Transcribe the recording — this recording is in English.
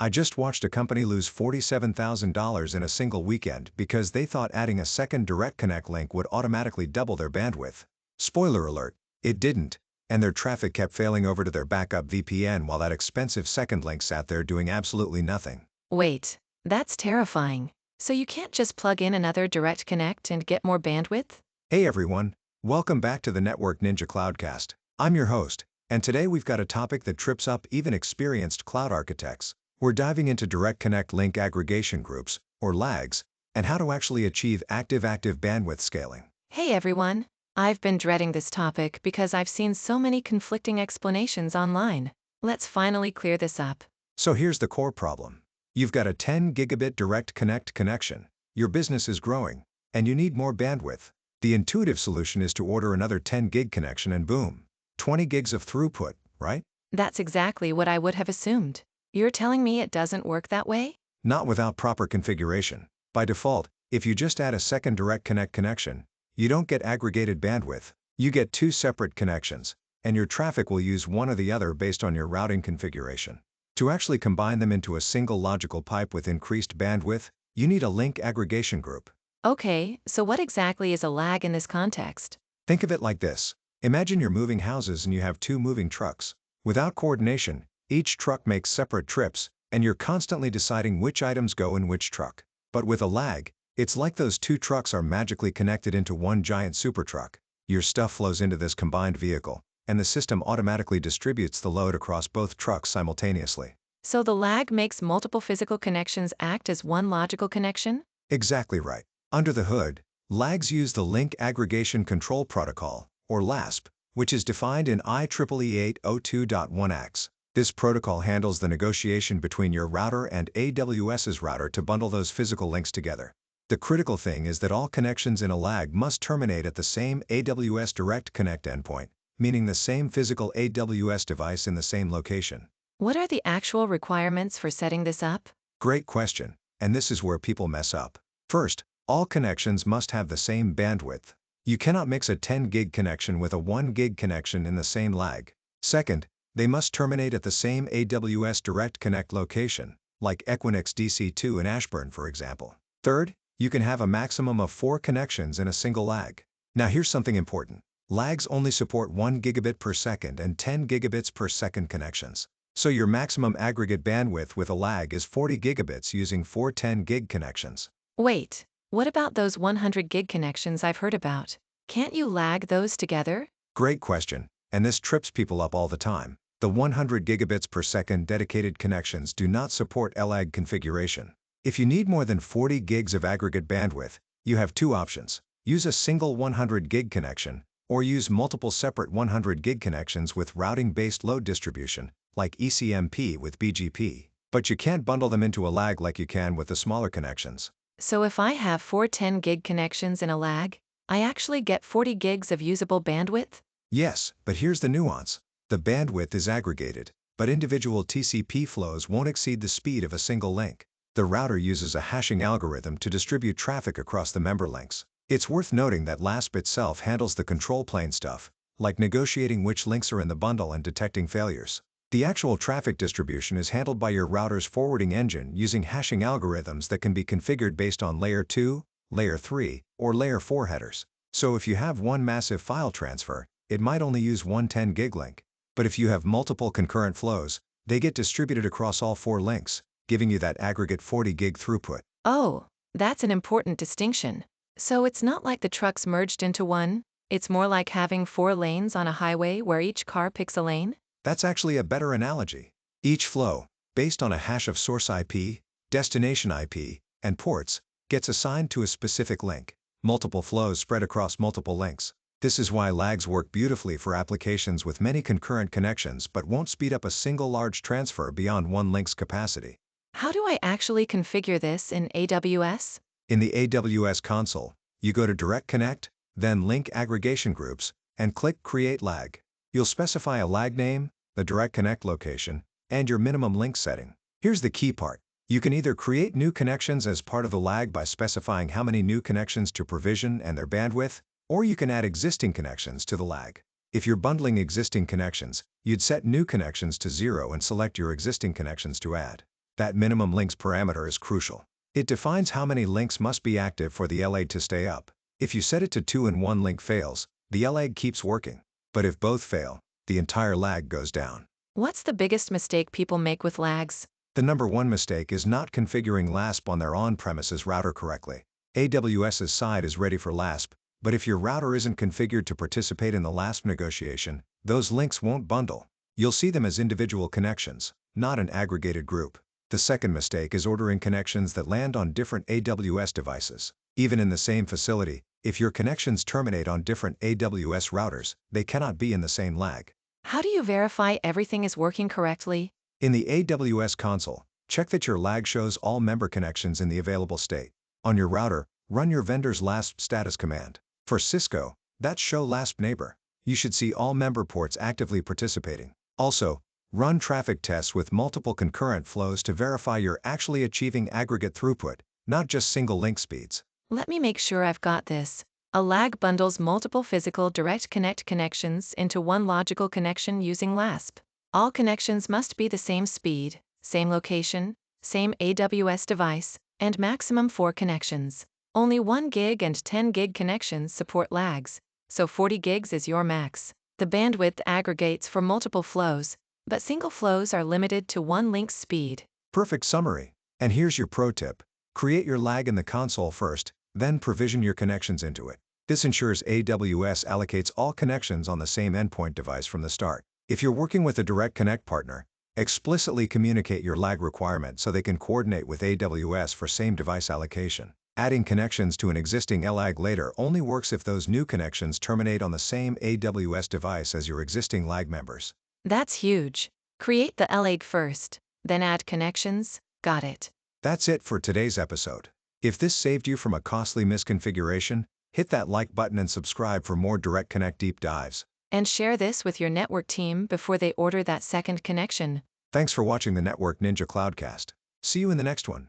I just watched a company lose $47,000 in a single weekend because they thought adding a second Direct Connect link would automatically double their bandwidth. Spoiler alert, it didn't, and their traffic kept failing over to their backup VPN while that expensive second link sat there doing absolutely nothing. Wait, that's terrifying. So you can't just plug in another Direct Connect and get more bandwidth? Hey everyone, welcome back to the Network Ninja Cloudcast. I'm your host, and today we've got a topic that trips up even experienced cloud architects. We're diving into Direct Connect Link Aggregation Groups, or LAGs, and how to actually achieve active-active bandwidth scaling. Hey everyone, I've been dreading this topic because I've seen so many conflicting explanations online. Let's finally clear this up. So here's the core problem. You've got a 10 gigabit Direct Connect connection, your business is growing, and you need more bandwidth. The intuitive solution is to order another 10 gig connection and boom, 20 gigs of throughput, right? That's exactly what I would have assumed. You're telling me it doesn't work that way? Not without proper configuration. By default, if you just add a second Direct Connect connection, you don't get aggregated bandwidth, you get two separate connections, and your traffic will use one or the other based on your routing configuration. To actually combine them into a single logical pipe with increased bandwidth, you need a link aggregation group. Okay, so what exactly is a lag in this context? Think of it like this. Imagine you're moving houses and you have two moving trucks. Without coordination, each truck makes separate trips, and you're constantly deciding which items go in which truck. But with a lag, it's like those two trucks are magically connected into one giant super truck. Your stuff flows into this combined vehicle, and the system automatically distributes the load across both trucks simultaneously. So the lag makes multiple physical connections act as one logical connection? Exactly right. Under the hood, LAGs use the Link Aggregation Control Protocol, or LASP, which is defined in IEEE 802.1x. This protocol handles the negotiation between your router and AWS's router to bundle those physical links together. The critical thing is that all connections in a lag must terminate at the same AWS Direct Connect endpoint, meaning the same physical AWS device in the same location. What are the actual requirements for setting this up? Great question, and this is where people mess up. First, all connections must have the same bandwidth. You cannot mix a 10 gig connection with a 1 gig connection in the same lag. Second, they must terminate at the same AWS Direct Connect location, like Equinix DC2 in Ashburn for example. Third, you can have a maximum of 4 connections in a single lag. Now here's something important. LAGs only support 1 gigabit per second and 10 gigabits per second connections. So your maximum aggregate bandwidth with a lag is 40 gigabits using 4 10 gig connections. Wait, what about those 100 gig connections I've heard about? Can't you lag those together? Great question, and this trips people up all the time. The 100 gigabits per second dedicated connections do not support LAG configuration. If you need more than 40 gigs of aggregate bandwidth, you have two options. Use a single 100 gig connection, or use multiple separate 100 gig connections with routing-based load distribution, like ECMP with BGP. But you can't bundle them into a lag like you can with the smaller connections. So if I have 4 10 gig connections in a lag, I actually get 40 gigs of usable bandwidth? Yes, but here's the nuance. The bandwidth is aggregated, but individual TCP flows won't exceed the speed of a single link. The router uses a hashing algorithm to distribute traffic across the member links. It's worth noting that LASP itself handles the control plane stuff, like negotiating which links are in the bundle and detecting failures. The actual traffic distribution is handled by your router's forwarding engine using hashing algorithms that can be configured based on Layer 2, Layer 3, or Layer 4 headers. So if you have one massive file transfer, it might only use one 10 gig link. But if you have multiple concurrent flows, they get distributed across all 4 links, giving you that aggregate 40 gig throughput. Oh, that's an important distinction. So it's not like the trucks merged into one, it's more like having 4 lanes on a highway where each car picks a lane? That's actually a better analogy. Each flow, based on a hash of source IP, destination IP, and ports, gets assigned to a specific link. Multiple flows spread across multiple links. This is why LAGs work beautifully for applications with many concurrent connections but won't speed up a single large transfer beyond one link's capacity. How do I actually configure this in AWS? In the AWS console, you go to Direct Connect, then Link Aggregation Groups, and click Create LAG. You'll specify a lag name, the Direct Connect location, and your minimum link setting. Here's the key part. You can either create new connections as part of the lag by specifying how many new connections to provision and their bandwidth, or you can add existing connections to the lag. If you're bundling existing connections, you'd set new connections to 0 and select your existing connections to add. That minimum links parameter is crucial. It defines how many links must be active for the lag to stay up. If you set it to 2 and one link fails, the lag keeps working. But if both fail, the entire lag goes down. What's the biggest mistake people make with lags? The number one mistake is not configuring LASP on their on-premises router correctly. AWS's side is ready for LASP, but if your router isn't configured to participate in the LASP negotiation, those links won't bundle. You'll see them as individual connections, not an aggregated group. The second mistake is ordering connections that land on different AWS devices. Even in the same facility, if your connections terminate on different AWS routers, they cannot be in the same lag. How do you verify everything is working correctly? In the AWS console, check that your lag shows all member connections in the available state. On your router, run your vendor's LASP status command. For Cisco, that's show LASP neighbor. You should see all member ports actively participating. Also, run traffic tests with multiple concurrent flows to verify you're actually achieving aggregate throughput, not just single link speeds. Let me make sure I've got this. A lag bundles multiple physical Direct Connect connections into one logical connection using LASP. All connections must be the same speed, same location, same AWS device, and maximum 4 connections. Only 1 gig and 10 gig connections support lags, so 40 gigs is your max. The bandwidth aggregates for multiple flows, but single flows are limited to 1 link's speed. Perfect summary. And here's your pro tip. Create your lag in the console first, then provision your connections into it. This ensures AWS allocates all connections on the same endpoint device from the start. If you're working with a Direct Connect partner, explicitly communicate your lag requirement so they can coordinate with AWS for same device allocation. Adding connections to an existing lag later only works if those new connections terminate on the same AWS device as your existing lag members. That's huge. Create the lag first, then add connections. Got it. That's it for today's episode. If this saved you from a costly misconfiguration, hit that like button and subscribe for more Direct Connect deep dives. And share this with your network team before they order that second connection. Thanks for watching the Network Ninja Cloudcast. See you in the next one.